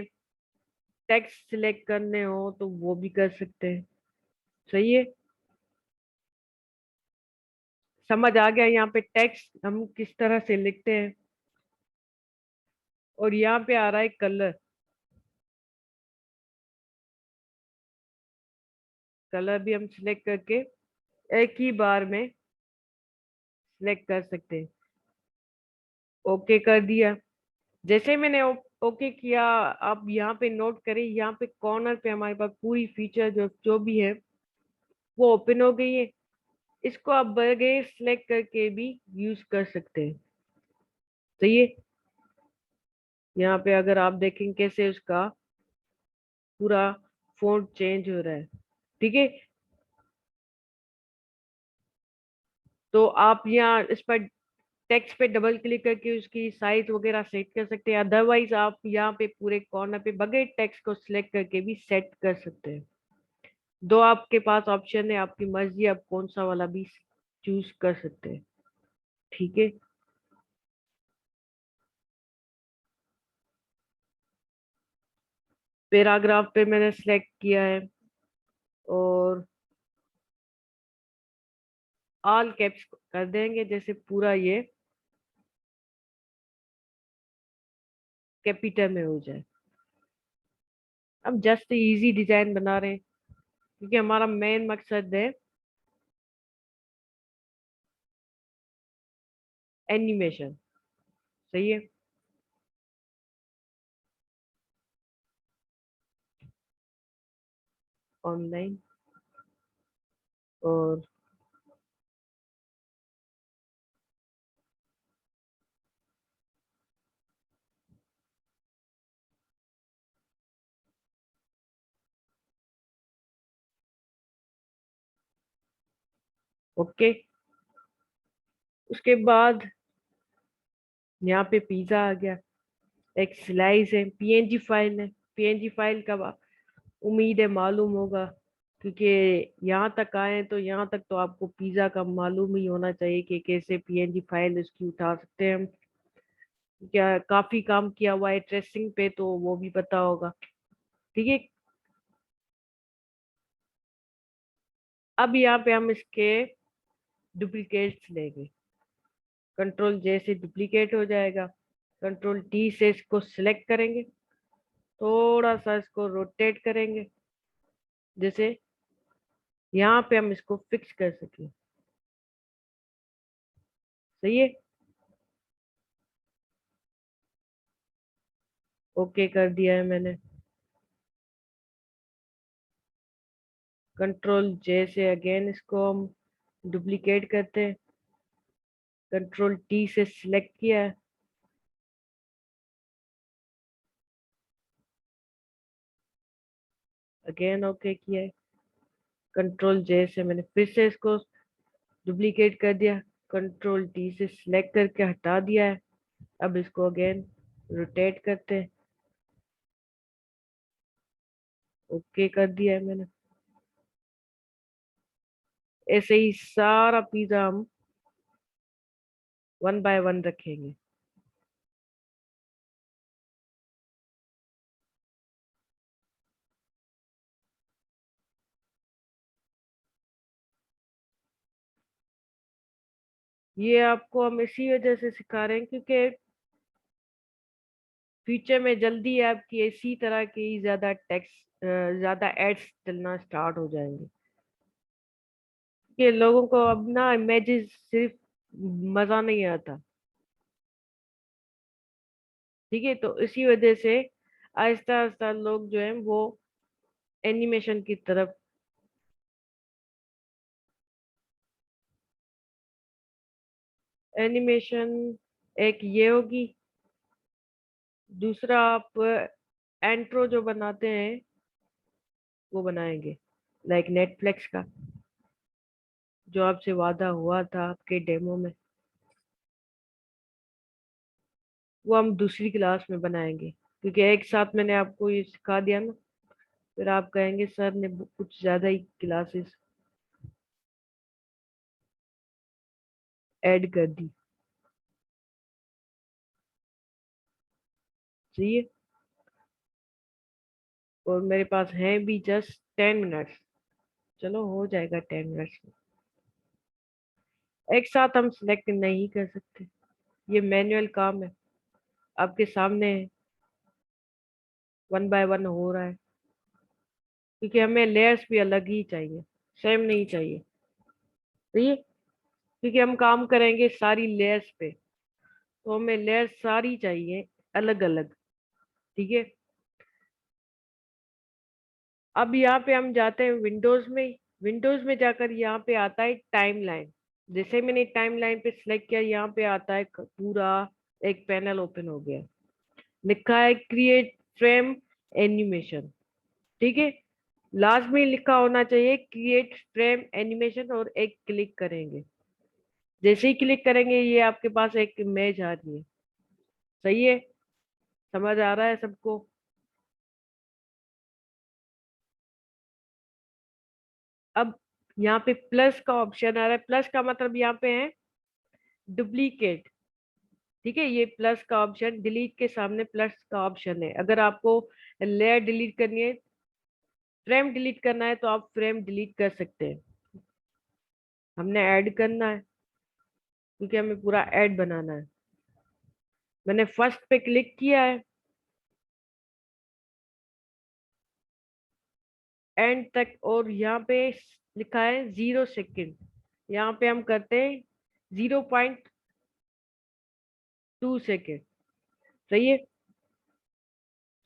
टेक्स्ट सिलेक्ट करने हो तो वो भी कर सकते हैं। सही है, समझ आ गया यहाँ पे टेक्स्ट हम किस तरह से लिखते हैं। और यहाँ पे आ रहा है कलर। कलर भी हम सिलेक्ट करके एक ही बार में सिलेक्ट कर सकते हैं। ओके कर दिया। जैसे मैंने ओके किया, आप यहाँ पे नोट करें, यहाँ पे कॉर्नर पे हमारे पास पूरी फीचर जो जो भी है वो ओपन हो गई है। इसको आप बगैर सिलेक्ट करके भी यूज कर सकते हैं। तो ये यहाँ पे अगर आप देखें कैसे उसका पूरा फॉन्ट चेंज हो रहा है। ठीक है, तो आप यहाँ इस पर टेक्स्ट पे डबल क्लिक करके उसकी साइज वगैरह सेट कर सकते हैं। अदरवाइज आप यहाँ पे पूरे कॉर्नर पे बगैर टेक्स्ट को सिलेक्ट करके भी सेट कर सकते हैं। दो आपके पास ऑप्शन है, आपकी मर्जी, आप कौन सा वाला भी चूज कर सकते हैं। ठीक है, पैराग्राफ पे मैंने सिलेक्ट किया है और ऑल कैप्स कर देंगे, जैसे पूरा ये कैपिटल में हो जाए। हम जस्ट इजी डिजाइन बना रहे हैं क्योंकि हमारा मेन मकसद है एनिमेशन। सही है, ऑनलाइन और ओके। उसके बाद यहाँ पे पिज्जा आ गया, एक स्लाइस है, पीएनजी फाइल है। पीएनजी फाइल का उम्मीद है मालूम होगा, क्योंकि यहाँ तक आए तो यहाँ तक तो आपको पिज्जा का मालूम ही होना चाहिए कि कैसे पीएनजी फाइल उसकी उठा सकते हैं हम। क्या काफी काम किया हुआ है ट्रेसिंग पे तो वो भी पता होगा। ठीक है, अब यहाँ पे हम इसके डुप्लीकेट्स लेंगे। कंट्रोल जे से डुप्लीकेट हो जाएगा, कंट्रोल टी से इसको सिलेक्ट करेंगे, थोड़ा सा इसको रोटेट करेंगे जैसे यहाँ पे हम इसको फिक्स कर सकें। सही है, ओके कर दिया है मैंने। कंट्रोल जे से अगेन इसको हम डुप्लीकेट करते हैं, कंट्रोल टी से सिलेक्ट किया है, अगेन ओके किया है, कंट्रोल जे से मैंने फिर से इसको डुप्लीकेट कर दिया, कंट्रोल टी से सिलेक्ट करके हटा दिया है। अब इसको अगेन रोटेट करते हैं, ओके कर दिया है मैंने। ऐसे ही सारा पिज्जा हम वन बाय वन रखेंगे। ये आपको हम इसी वजह से सिखा रहे हैं क्योंकि फ्यूचर में जल्दी आपकी इसी तरह की ज्यादा एड्स चलना स्टार्ट हो जाएंगे कि लोगों को अब ना इमेजेस सिर्फ मजा नहीं आता। ठीक है, तो इसी वजह से आहिस्ता आहिस्ता लोग जो है वो एनिमेशन की तरफ। एनिमेशन एक ये होगी। दूसरा आप एंट्रो जो बनाते हैं वो बनाएंगे, लाइक नेटफ्लिक्स का जो आपसे वादा हुआ था आपके डेमो में, वो हम दूसरी क्लास में बनाएंगे क्योंकि एक साथ मैंने आपको ये सिखा दिया ना, फिर आप कहेंगे सर ने कुछ ज्यादा ही क्लासेस ऐड कर दी। सही है। और मेरे पास है भी जस्ट 10 मिनट्स। चलो हो जाएगा 10 मिनट्स में। एक साथ हम सिलेक्ट नहीं कर सकते, ये मैनुअल काम है, आपके सामने वन बाय वन हो रहा है क्योंकि हमें लेयर्स भी अलग ही चाहिए, सेम नहीं चाहिए। सही है, क्योंकि हम काम करेंगे सारी लेयर्स पे, तो हमें लेयर्स सारी चाहिए अलग अलग। ठीक है। अब यहाँ पे हम जाते हैं विंडोज में। विंडोज में जाकर यहाँ पे आता है टाइमलाइन। जैसे मैंने टाइमलाइन पे सिलेक्ट किया, यहाँ पे आता है पूरा एक पैनल ओपन हो गया, लिखा है क्रिएट फ्रेम एनिमेशन। ठीक है, लास्ट में लिखा होना चाहिए क्रिएट फ्रेम एनिमेशन और एक क्लिक करेंगे। जैसे ही क्लिक करेंगे ये आपके पास एक इमेज आ रही है। सही है, समझ आ रहा है सबको? अब यहाँ पे प्लस का ऑप्शन आ रहा है, प्लस का मतलब यहाँ पे है डुप्लीकेट। ठीक है, ये प्लस का ऑप्शन डिलीट के सामने प्लस का ऑप्शन है। अगर आपको लेयर डिलीट करनी है, फ्रेम डिलीट करना है, तो आप फ्रेम डिलीट कर सकते हैं। हमने ऐड करना है क्योंकि हमें पूरा ऐड बनाना है। मैंने फर्स्ट पे क्लिक किया है, एंड तक, और यहाँ पे लिखा है 0 सेकेंड। यहाँ पे हम करते हैं 0.2 सेकेंड। सही है।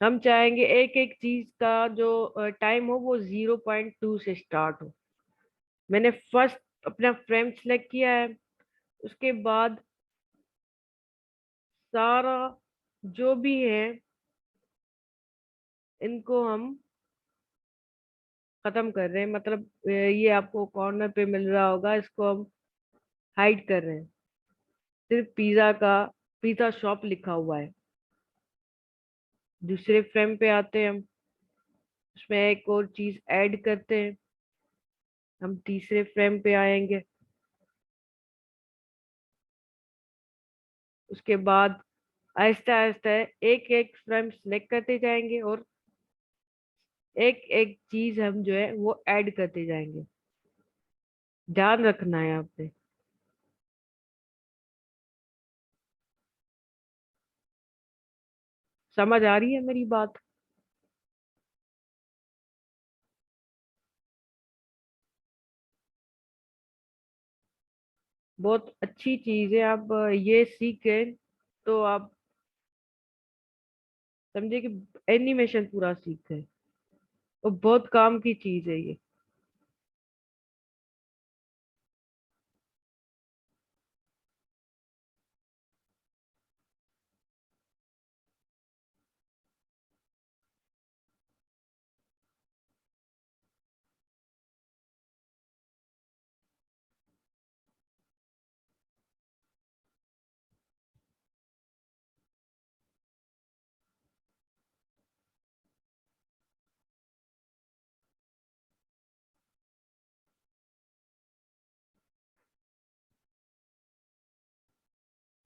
हम चाहेंगे एक एक चीज का जो टाइम हो वो 0.2 से स्टार्ट हो। मैंने फर्स्ट अपना फ्रेम सेलेक्ट किया है, उसके बाद सारा जो भी है इनको हम खत्म कर रहे हैं। मतलब ये आपको कॉर्नर पे मिल रहा होगा, इसको हम हाइड कर रहे हैं। सिर्फ पिज्जा शॉप लिखा हुआ है। दूसरे फ्रेम पे आते हैं हम, उसमें एक और चीज ऐड करते हैं। हम तीसरे फ्रेम पे आएंगे, उसके बाद आहिस्ता आहिस्ता एक एक फ्रेम सिलेक्ट करते जाएंगे और एक एक चीज हम जो है वो ऐड करते जाएंगे। ध्यान रखना है आपने। समझ आ रही है मेरी बात? बहुत अच्छी चीज है, आप ये सीख गए तो आप समझे कि एनिमेशन पूरा सीख गए। और बहुत काम की चीज है ये।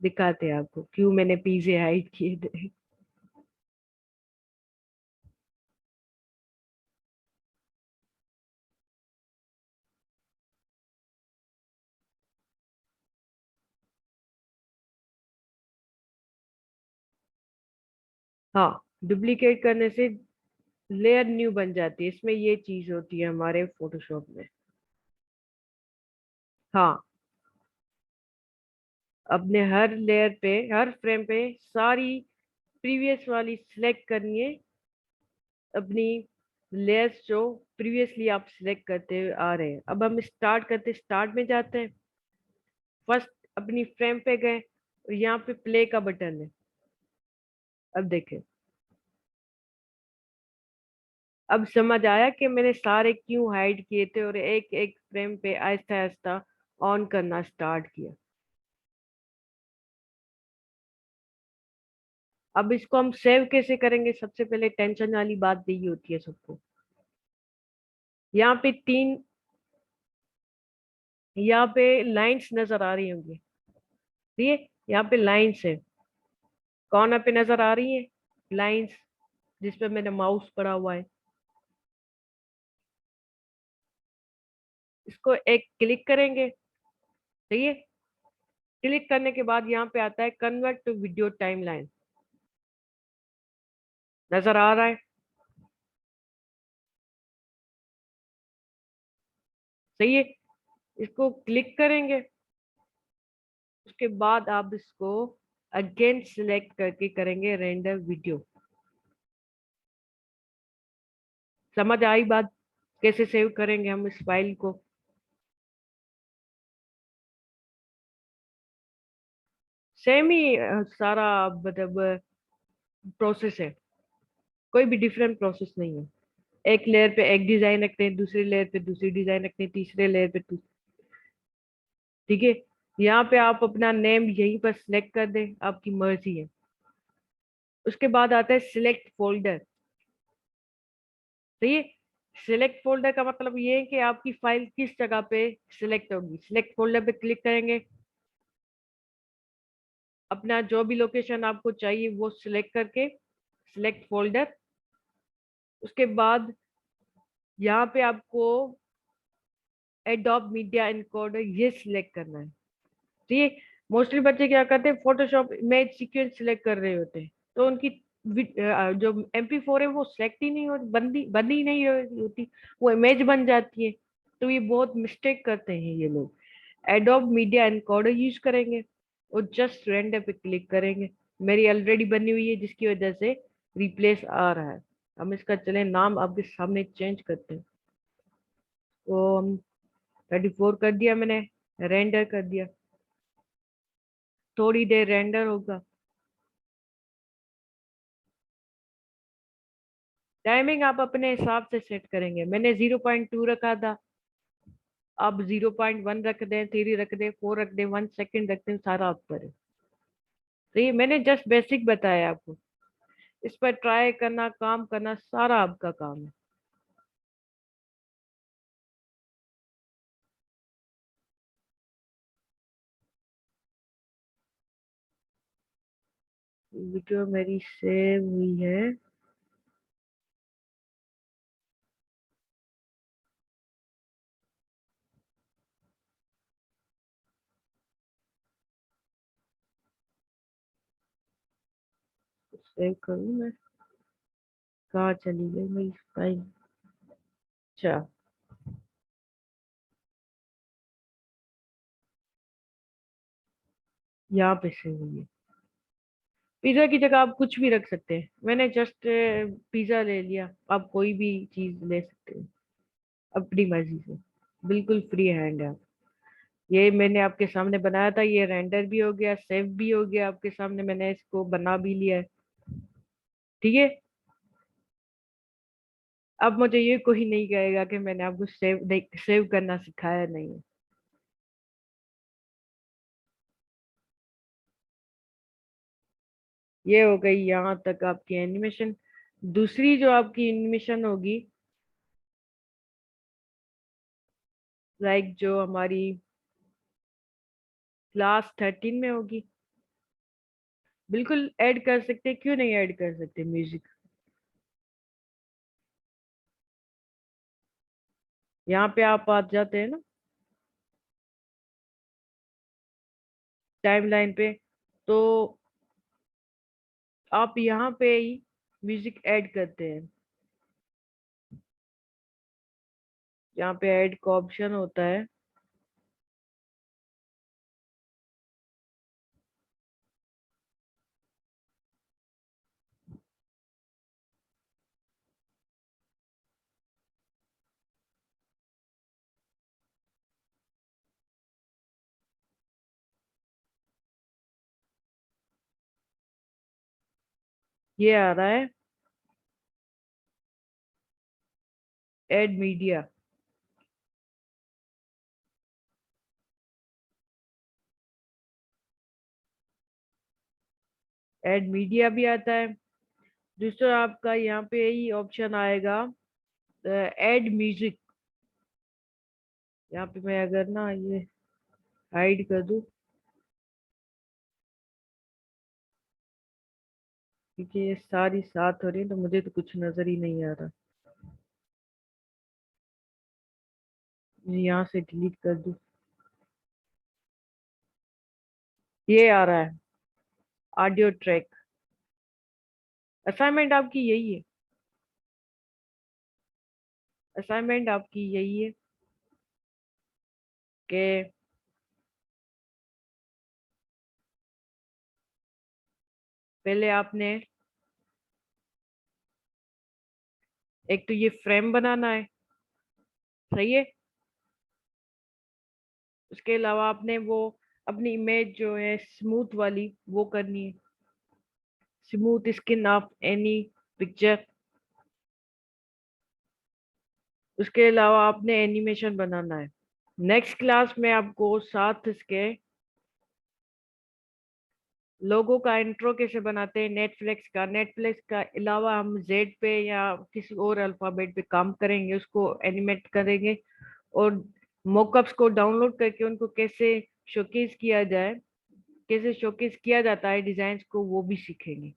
दिखाते हैं आपको क्यों मैंने पीजे हाइड किए थे। हाँ, डुप्लीकेट करने से लेयर न्यू बन जाती है, इसमें ये चीज होती है हमारे फोटोशॉप में। हाँ, अपने हर लेयर पे, हर फ्रेम पे सारी प्रीवियस वाली सिलेक्ट करनी है, अपनी लेयर्स जो प्रीवियसली आप सिलेक्ट करते हुए आ रहे हैं। अब हम स्टार्ट करते, स्टार्ट में जाते हैं, फर्स्ट अपनी फ्रेम पे गए और यहाँ पे प्ले का बटन है। अब देखें, अब समझ आया कि मैंने सारे क्यों हाइड किए थे और एक एक फ्रेम पे आहिस्ता आहिस्ता ऑन करना स्टार्ट किया। अब इसको हम सेव कैसे करेंगे, सबसे पहले टेंशन वाली बात यही होती है सबको। यहाँ पे तीन, यहाँ पे लाइंस नजर आ रही होंगी, ठीक है, यहाँ पे लाइंस है, कॉर्नर पे नजर आ रही है लाइंस, जिसपे मैंने माउस पड़ा हुआ है। इसको एक क्लिक करेंगे, ठीक है। क्लिक करने के बाद यहाँ पे आता है कन्वर्ट टू वीडियो टाइमलाइन, नजर आ रहा है, सही है। इसको क्लिक करेंगे, उसके बाद आप इसको अगेन सिलेक्ट करके करेंगे रेंडर वीडियो। समझ आई बात, कैसे सेव करेंगे हम इस फाइल को। सेम ही सारा मतलब प्रोसेस है, कोई भी डिफरेंट प्रोसेस नहीं है। एक लेयर पे एक डिजाइन रखते हैं, दूसरी लेयर पे दूसरी डिजाइन रखते हैं, तीसरे लेयर पे ठीक है। यहाँ पे आप अपना नेम यहीं पर सिलेक्ट कर दें, आपकी मर्जी है। उसके बाद आता है सिलेक्ट फोल्डर, तो ये सिलेक्ट फोल्डर का मतलब ये है कि आपकी फाइल किस जगह पे सिलेक्ट होगी। सिलेक्ट फोल्डर पे क्लिक करेंगे, अपना जो भी लोकेशन आपको चाहिए वो सिलेक्ट करके सिलेक्ट फोल्डर। उसके बाद यहाँ पे आपको एडोब मीडिया एनकोडर ये सिलेक्ट करना है, ठीक है। मोस्टली बच्चे क्या करते हैं, फोटोशॉप इमेज सीक्वेंस सिलेक्ट कर रहे होते हैं, तो उनकी जो MP4 है वो सिलेक्ट ही नहीं होती, बंदी ही नहीं होती, वो इमेज बन जाती है। तो ये बहुत मिस्टेक करते हैं ये लोग। एडोब मीडिया एनकोडर यूज करेंगे और जस्ट रेंडर पे क्लिक करेंगे। मेरी ऑलरेडी बनी हुई है जिसकी वजह से रिप्लेस आ रहा है। हम इसका चले नाम आपके सामने चेंज करते हैं। तो हम 34 कर दिया मैंने, रेंडर कर दिया, थोड़ी देर रेंडर होगा। टाइमिंग आप अपने हिसाब से सेट करेंगे, मैंने 0.2 रखा था, आप 0.1 रख दें, 3 रख दें, 4 रख दें, 1 सेकेंड रख दें, सारा आप करें। तो ये मैंने जस्ट बेसिक बताया आपको, इस पर ट्राई करना, काम करना सारा आपका काम है। वीडियो मेरी सेव हुई है, सेव करूँ मैं, कहाँ चली गई मेरी फाइल। अच्छा, यहाँ पे सेव हुई है। पिज्जा की जगह आप कुछ भी रख सकते हैं, मैंने जस्ट पिज्जा ले लिया, आप कोई भी चीज ले सकते हैं अपनी मर्जी से, बिल्कुल फ्री हैंड है। ये मैंने आपके सामने बनाया था, ये रेंडर भी हो गया, सेव भी हो गया आपके सामने, मैंने इसको बना भी लिया है, ठीक है। अब मुझे ये कोई नहीं कहेगा कि मैंने आपको सेव करना सिखाया नहीं है। ये हो गई यहाँ तक आपकी एनिमेशन। दूसरी जो आपकी एनिमेशन होगी, लाइक जो हमारी क्लास 13 में होगी, बिल्कुल ऐड कर सकते, क्यों नहीं ऐड कर सकते म्यूजिक। यहाँ पे आप आ जाते हैं ना टाइमलाइन पे, तो आप यहाँ पे ही म्यूजिक ऐड करते हैं। यहाँ पे ऐड का ऑप्शन होता है। ये आ रहा है ऐड मीडिया। ऐड मीडिया भी आता है। दूसरा आपका यहाँ पे ही ऑप्शन आएगा ऐड म्यूजिक। यहाँ पे मैं अगर ना ये हाइड कर दूं, क्योंकि ये सारी साथ हो रही है तो मुझे तो कुछ नजर ही नहीं आ रहा। यहाँ से डिलीट कर दूं। ये आ रहा है ऑडियो ट्रैक। असाइनमेंट आपकी यही है। असाइनमेंट आपकी यही है कि पहले आपने एक तो ये फ्रेम बनाना है, सही है। उसके अलावा आपने वो अपनी इमेज जो है स्मूथ वाली वो करनी है, smooth skin of any picture. उसके अलावा आपने एनिमेशन बनाना है। नेक्स्ट क्लास में आपको साथ इसके लोगों का इंट्रो कैसे बनाते हैं नेटफ्लिक्स का अलावा हम जेड पे या किसी और अल्फाबेट पे काम करेंगे, उसको एनिमेट करेंगे। और मॉकअप्स को डाउनलोड करके उनको कैसे शोकेस किया जाए, कैसे शोकेस किया जाता है डिजाइन्स को, वो भी सीखेंगे।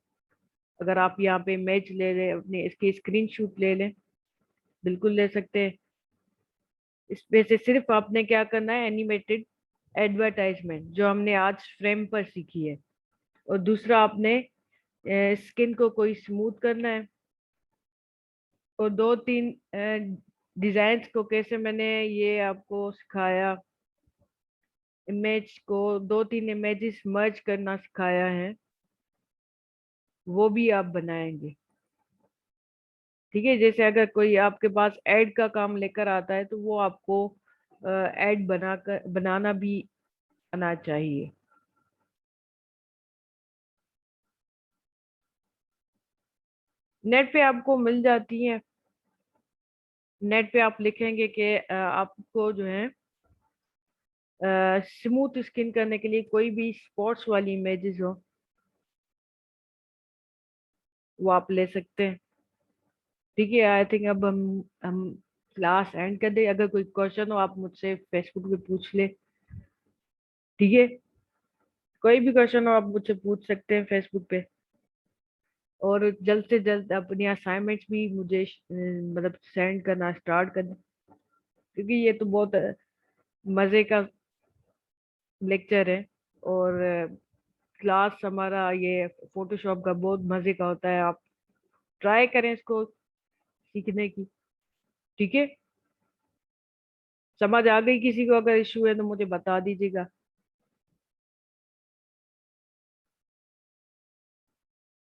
अगर आप यहाँ पे इमेज ले लें, अपने इसकी स्क्रीनशॉट ले लें, बिल्कुल ले सकते हैं। इसमें से सिर्फ आपने क्या करना है, एनिमेटेड एडवर्टाइजमेंट जो हमने आज फ्रेम पर सीखी है। और दूसरा आपने स्किन को कोई स्मूथ करना है। और दो तीन डिजाइन्स को कैसे मैंने ये आपको सिखाया, इमेज को दो तीन इमेजेस मर्ज करना सिखाया है, वो भी आप बनाएंगे। ठीक है, जैसे अगर कोई आपके पास ऐड का काम लेकर आता है तो वो आपको ऐड बनाना भी आना चाहिए। नेट पे आपको मिल जाती है। नेट पे आप लिखेंगे कि आपको जो है स्मूथ स्किन करने के लिए कोई भी स्पॉट्स वाली इमेजेस हो, वो आप ले सकते हैं। ठीक है, आई थिंक अब हम क्लास एंड कर दे। अगर कोई क्वेश्चन हो आप मुझसे फेसबुक पे पूछ ले। ठीक है, कोई भी क्वेश्चन हो आप मुझसे पूछ सकते हैं फेसबुक पे। और जल्द से जल्द अपनी असाइनमेंट्स भी मुझे मतलब सेंड करना स्टार्ट कर दें, क्योंकि ये तो बहुत मजे का लेक्चर है। और क्लास हमारा ये फोटोशॉप का बहुत मजे का होता है। आप ट्राई करें इसको सीखने की। ठीक है, समझ आ गई? किसी को अगर इशू है तो मुझे बता दीजिएगा।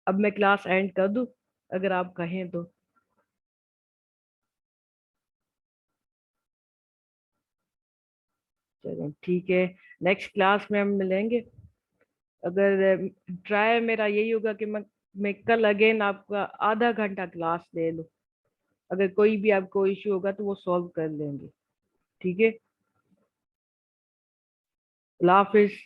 अब मैं क्लास एंड कर दूं अगर आप कहें तो। चलो ठीक है, नेक्स्ट क्लास में हम मिलेंगे। अगर ट्राई मेरा यही होगा कि मैं कल अगेन आपका आधा घंटा क्लास ले लूं। अगर कोई भी आपको इशू होगा तो वो सॉल्व कर लेंगे। ठीक है, अल्लाह हाफिज।